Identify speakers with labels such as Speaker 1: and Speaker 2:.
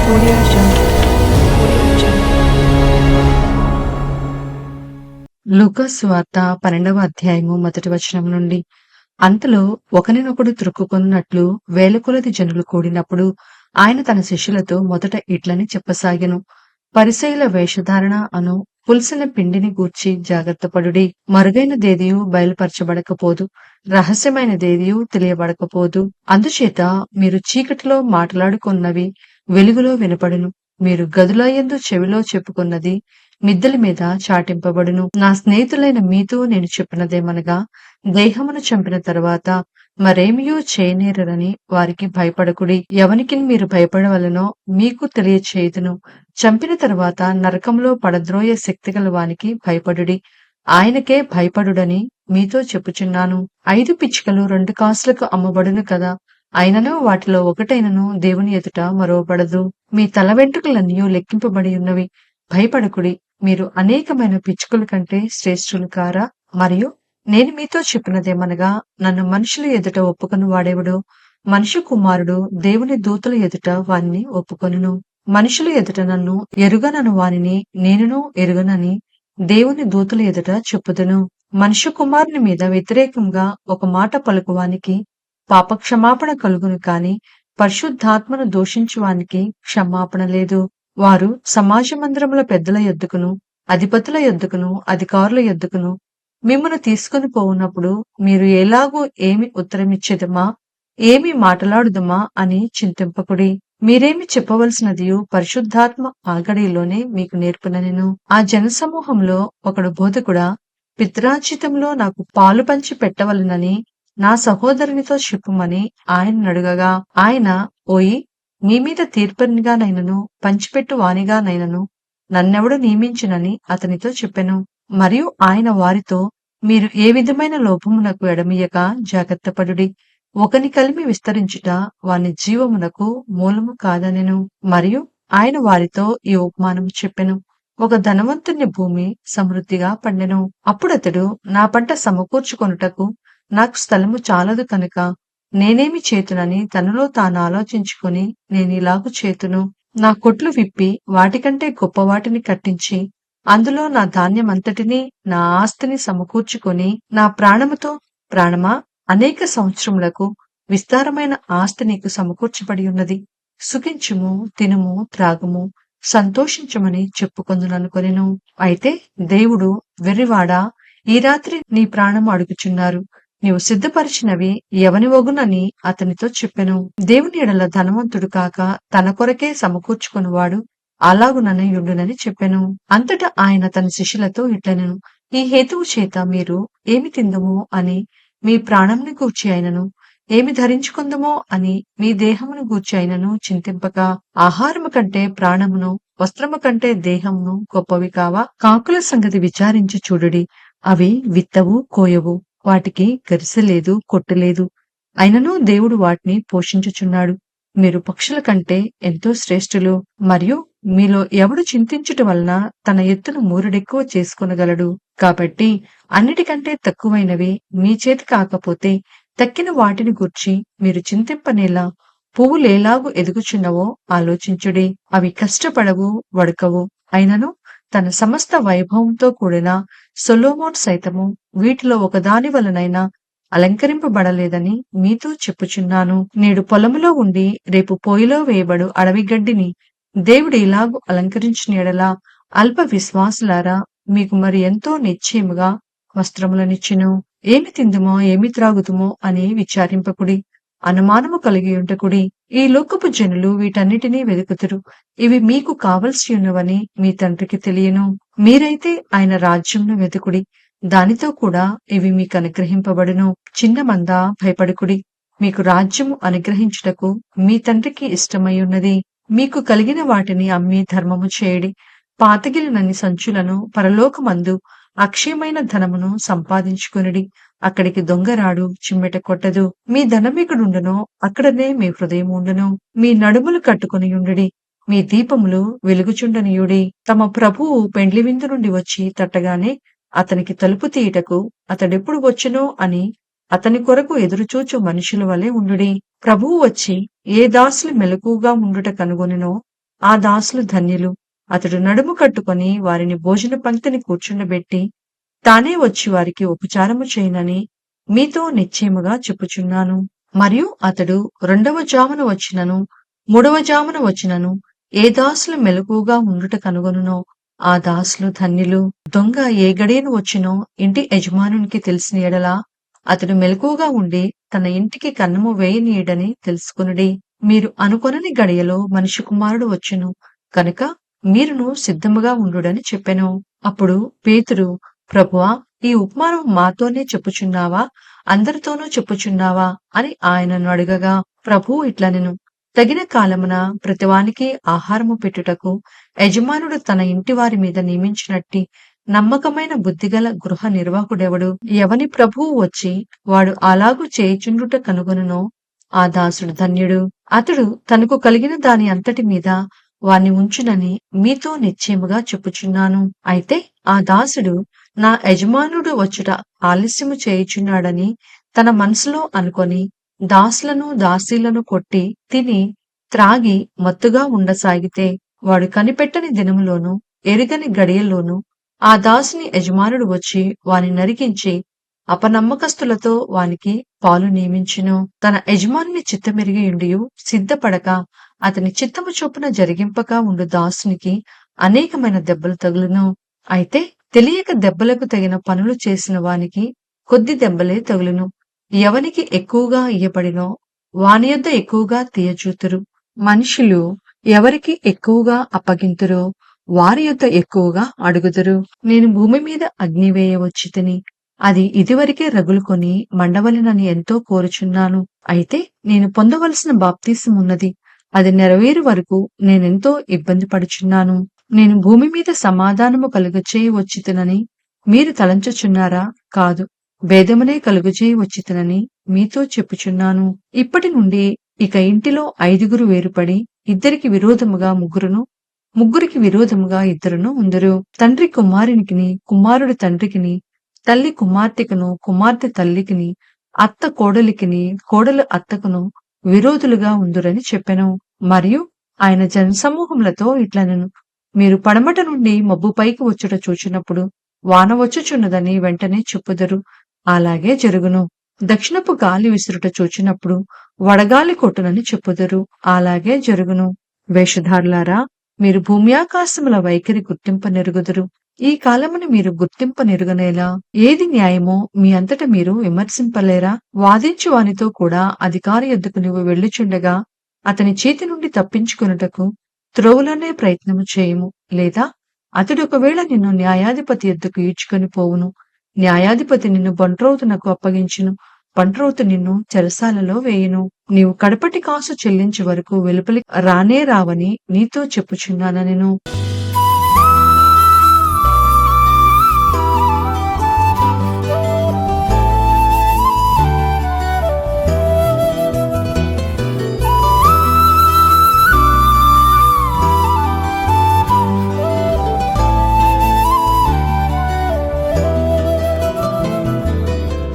Speaker 1: Audio Jungle. Audio Jungle.
Speaker 2: లూకాసు సువార్త 12వ అధ్యాయము మొదటి వచనం నుండి. అంతలో ఒకనినొకడు త్రొక్కుకొనున్నట్లు వేలకొలది జనులు కూడినప్పుడు ఆయన తన శిష్యులతో మొదట ఇట్లని చెప్పసాగెను. పరిసయ్యుల వేషధారణ అను పులిసిన పిండిని గూర్చి జాగ్రత్తపడుడి. మరుగైనదేదియు బయలుపరచబడకపోదు, రహస్యమైనదేదియు తెలియబడకపోదు. అందుచేత మీరు చీకటిలో మాట్లాడుకొన్నవి వెలుగులో వినపడును, మీరు గదులయందు చెవిలో చెప్పుకున్నది మిద్దెల మీద చాటింపబడును. నా స్నేహితులైన మీతో నేను చెప్పినదేమనగా, దేహమును చంపిన తరువాత మరేమియూ చేయనేరని వారికి భయపడకుడి. ఎవనికి మీరు భయపడవలనో మీకు తెలియచేయుదును. చంపిన తరువాత నరకంలో పడద్రోయ శక్తిగల వానికి భయపడుడి. ఆయనకే భయపడుడని మీతో చెప్పుచున్నాను. 5 పిచ్చుకలు 2 కాసులకు అమ్మబడును కదా, అయినను వాటిలో ఒకటైనను దేవుని ఎదుట మరువబడదు. మీ తల వెంట్రుకలన్నీ లెక్కింపబడి ఉన్నవి. భయపడకుడి, మీరు అనేకమైన పిచ్చుకల కంటే శ్రేష్ఠులు కారా? మరియు నేను మీతో చెప్పినదేమనగా, నన్ను మనుషుల ఎదుట ఒప్పుకొని వాడెవడో మనుష్య కుమారుడు దేవుని దూతల ఎదుట వానిని ఒప్పుకొనును. మనుషుల ఎదుట నన్ను ఎరుగనను వానిని నేనును ఎరుగనని దేవుని దూతల ఎదుట చెప్పుదును. మనుష్య కుమారుని మీద వ్యతిరేకంగా ఒక మాట పలుకువానికి పాపక్షమాపణ కలుగును, కాని పరిశుద్ధాత్మను దూషించువానికి క్షమాపణ లేదు. వారు సమాజ మందిరముల పెద్దల యొద్దకును, అధిపతుల యొద్దకును, అధికారుల యొద్దకును మిమ్మును తీసుకొని పోవునప్పుడు మీరు ఎలాగూ ఏమి ఉత్తరమిచ్చేదమా, ఏమి మాటలాడుదమా అని చింతింపకుడి. మీరేమి చెప్పవలసినదియు పరిశుద్ధాత్మ ఆ గడియలోనే మీకు నేర్పుననెను. ఆ జనసమూహంలో ఒకడు బోధకుడా, పిత్రార్జితంలో నాకు పాలు పంచి పెట్టవలెనని నా సహోదరునితో చెప్పుమని ఆయన అడుగగా, ఆయన, ఓయి, నీ మీద తీర్పరినిగానైనను పంచిపెట్టు వానిగానైనను నన్నెవడు నియమించునని అతనితో చెప్పెను. మరియు ఆయన వారితో, మీరు ఏ విధమైన లోపమునకు ఎడమియక జాగ్రత్తపడుడి. ఒకని కలిమి విస్తరించుట వాని జీవమునకు మూలము కాదనెను. మరియు ఆయన వారితో ఈ ఉపమానం చెప్పెను. ఒక ధనవంతుని భూమి సమృద్ధిగా పండెను. అప్పుడతడు, నా పంట సమకూర్చుకొనుటకు నాకు స్థలము చాలదు కనుక నేనేమి చేతునని తనలో తాను ఆలోచించుకొని, నేనిలాగు చేతును, నా కొట్లు విప్పి వాటికంటే గొప్ప వాటిని కట్టించి అందులో నా ధాన్యమంతటినీ నా ఆస్తిని సమకూర్చుకొని, నా ప్రాణముతో, ప్రాణమా, అనేక సంవత్సరములకు విస్తారమైన ఆస్తి నీకు సమకూర్చబడి ఉన్నది. సుఖించుము, తినుము, త్రాగుము, సంతోషించుమని చెప్పుకొందుననుకొనెను. అయితే దేవుడు, వెర్రివాడా, ఈ రాత్రి నీ ప్రాణము అడుగుచున్నారు. నీవు సిద్ధపరిచినవి ఎవని వగునని అతనితో చెప్పెను. దేవుని ఎడల ధనవంతుడు కాక తన కొరకే సమకూర్చుకొనువాడు అలాగుననయుండునని చెప్పెను. అంతటా ఆయన తన శిష్యులతో ఇట్లనెను, ఈ హేతువు చేత మీరు ఏమి తిందుమో అని మీ ప్రాణముని గూర్చి అయినను, ఏమి ధరించుకుందుమో అని మీ దేహమును గూర్చి అయినను చింతింపక, ఆహారము కంటే ప్రాణమును, వస్త్రము కంటే దేహమును గొప్పవి కావా? కాకుల సంగతి విచారించి చూడుడి. అవి విత్తవు, కోయవు, వాటికి గరిసె లేదు, కొట్టు లేదు, అయినను దేవుడు వాటిని పోషించుచున్నాడు. మీరు పక్షుల కంటే ఎంతో శ్రేష్ఠులు. మరియు మీలో ఎవడు చింతించుట వలన తన ఎత్తును మూరెడెక్కువ చేసుకొనగలడు. కాబట్టి అన్నిటికంటే తక్కువైనవి మీ చేతి కాకపోతే తక్కిన వాటిని గూర్చి మీరు చింతింపనేలా పువ్వులేలాగు ఎదుగుచున్నవో ఆలోచించుడి. అవి కష్టపడవు, వడకవు, అయినను తన సమస్త వైభవంతో కూడిన సొలొమోను సైతము వీటిలో ఒకదాని వలనైనా అలంకరింపబడలేదని మీతో చెప్పుచున్నాను. నేడు పొలములో ఉండి రేపు పొయ్యిలో వేయబడు అడవి గడ్డిని దేవుడు ఇలాగు అలంకరించిన ఎడల అల్ప విశ్వాసులారా, మీకు మరి ఎంతో నిశ్చయముగా వస్త్రములనిచ్చును. ఏమి తిందుమో, ఏమి త్రాగుదుమో అని విచారింపకుడి, అనుమానము కలిగి ఉంటకుడి. ఈ లోకపు జనులు వీటన్నిటినీ వెదుకుతురు. ఇవి మీకు కావలసి ఉన్నవని మీ తండ్రికి తెలియను. మీరైతే ఆయన రాజ్యంను వెతుకుడి, దానితో కూడా ఇవి మీకు అనుగ్రహింపబడును. చిన్న మంద, భయపడకుడి. మీకు రాజ్యము అనుగ్రహించుటకు మీ తండ్రికి ఇష్టమై ఉన్నది. మీకు కలిగిన వాటిని అమ్మి ధర్మము చేయుడి. పాతగిలినన్ని సంచులను పరలోకమందు అక్షయమైన ధనమును సంపాదించుకొనుడి. అక్కడికి దొంగరాడు, చిమ్మెట కొట్టదు. మీ ధనమిక్కడుండునో అక్కడనే మీ హృదయం ఉండును. మీ నడుములు కట్టుకుని ఉండుడి. మీ దీపములు వెలుగుచుండనియుడి. తమ ప్రభువు పెండ్లి విందు నుండి వచ్చి తట్టగానే అతనికి తలుపు తీయుటకు అతడెప్పుడు వచ్చునో అని అతని కొరకు ఎదురుచూచు మనుషుల వలె ఉండుడి. ప్రభువు వచ్చి ఏ దాసులు మెలకువగా ఉండుట కనుగొనెనో ఆ దాసులు ధన్యులు. అతడు నడుము కట్టుకొని వారిని భోజన పంక్తిని కూర్చుండబెట్టి తానే వచ్చి వారికి ఉపచారము చేయునని మీతో నిశ్చయముగా చెప్పుచున్నాను. మరియు అతడు రెండవ జామున వచ్చినను మూడవ జామున వచ్చినను ఏ దాసులు మెలకువగా ఉండుట కనుగొనునో ఆ దాసులు ధన్యులు. దొంగ ఏ గడియను వచ్చినో ఇంటి యజమానునికి తెలిసిన ఎడల అతడు మెలకువగా ఉండి తన ఇంటికి కన్నము వేయనీయడని తెలుసుకొనుడి. మీరు అనుకొనని గడియలో మనిషి కుమారుడు వచ్చును కనుక మీరును సిద్ధముగా ఉండుడని చెప్పెను. అప్పుడు పేతురు, ప్రభువా, ఈ ఉపమానం మాతోనే చెప్పుచున్నావా, అందరితోనూ చెప్పుచున్నావా అని ఆయనను అడగగా, ప్రభువు ఇట్లనెను, తగిన కాలమున ప్రతివానికి ఆహారము పెట్టుటకు యజమానుడు తన ఇంటి వారి మీద నియమించినట్టి నమ్మకమైన బుద్ధిగల గృహ నిర్వాహకుడెవడు? ఎవని ప్రభువు వచ్చి వాడు అలాగు చేయుచుండుట కనుగొనునో ఆ దాసుడు ధన్యుడు. అతడు తనకు కలిగిన దాని అంతటి మీద వాణ్ణి ఉంచునని మీతో నిశ్చయముగా చెప్పుచున్నాను. అయితే ఆ దాసుడు నా యజమానుడు వచ్చుట ఆలస్యము చేయుచున్నాడని తన మనసులో అనుకొని దాసులను దాసీలను కొట్టి తిని త్రాగి మత్తుగా ఉండసాగితే వాడు కనిపెట్టని దినములోను ఎరుగని గడియల్లోను ఆ దాసుని యజమానుడు వచ్చి వాని నరికించి అపనమ్మకస్తులతో వానికి పాలు నియమించును. తన యజమానుని చిత్తమెరిగియుండియు సిద్ధపడక అతని చిత్తము చొప్పున జరిగింపక ఉండు దాసునికి అనేకమైన దెబ్బలు తగులును. అయితే తెలియక దెబ్బలకు తగిన పనులు చేసిన వానికి కొద్ది దెబ్బలే తగులును. ఎవనికి ఎక్కువగా ఇయ్యబడినో వాని యొద్ద ఎక్కువగా తీయచూతురు. మనుషులు ఎవరికి ఎక్కువగా అప్పగింతురో వారి యొద్ద ఎక్కువగా అడుగుదురు. నేను భూమి మీద అగ్ని వేయవచ్చితిని, అది ఇదివరకే రగులుకొని మండవలెనని ఎంతో కోరుచున్నాను. అయితే నేను పొందవలసిన బాప్తీసమున్నది, అది నెరవేరు వరకు నేనెంతో ఇబ్బంది పడుచున్నాను. నేను భూమి మీద సమాధానము కలుగచేయ వచ్చితినని మీరు తలంచుచున్నారా? కాదు, భేదమునే కలుగచేయ వచ్చితినని మీతో చెప్పుచున్నాను. ఇప్పటి నుండి ఇక ఇంటిలో 5 వేరుపడి ఇద్దరికి విరోధముగా ముగ్గురును, ముగ్గురికి విరోధముగా ఇద్దరును ఉందురు. తండ్రి కుమారునికిని, కుమారుడు తండ్రికిని, తల్లి కుమార్తెకును, కుమార్తె తల్లికిని, అత్త కోడలికిని, కోడలు అత్తకును విరోధులుగా ఉందురని చెప్పెను. మరియు ఆయన జనసమూహములతో ఇట్లనెను, మీరు పడమట నుండి మబ్బు పైకి వచ్చుట చూచినప్పుడు వాన వచ్చుచున్నదని వెంటనే చెప్పుదురు, అలాగే జరుగును. దక్షిణపు గాలి విసురుట చూచినప్పుడు వడగాలి కొట్టునని చెప్పుదురు, అలాగే జరుగును. వేషధారులారా, మీరు భూమ్యాకాశముల వైఖరి గుర్తింపనెరుగుదురు. ఈ కాలముని మీరు గుర్తింపనెరుగనేలా ఏది న్యాయమో మీ అంతట మీరు విమర్శింపలేరా? వాదించు వానితో కూడా అధికారి యొద్దకు నువ్వు వెళ్ళుచుండగా అతని చేతి నుండి తప్పించుకొనుటకు త్రోవలోనే ప్రయత్నము చేయము. లేదా అతడు ఒకవేళ నిన్ను న్యాయాధిపతి యొద్దకు ఈడ్చుకొని పోవును, న్యాయాధిపతి నిన్ను బంట్రోతునకు అప్పగించును, బంట్రోతు నిన్ను చెరసాలలో వేయును. నీవు కడపటి కాసు చెల్లించే వరకు వెలుపలి రానే రావని నీతో చెప్పుచున్నానెను.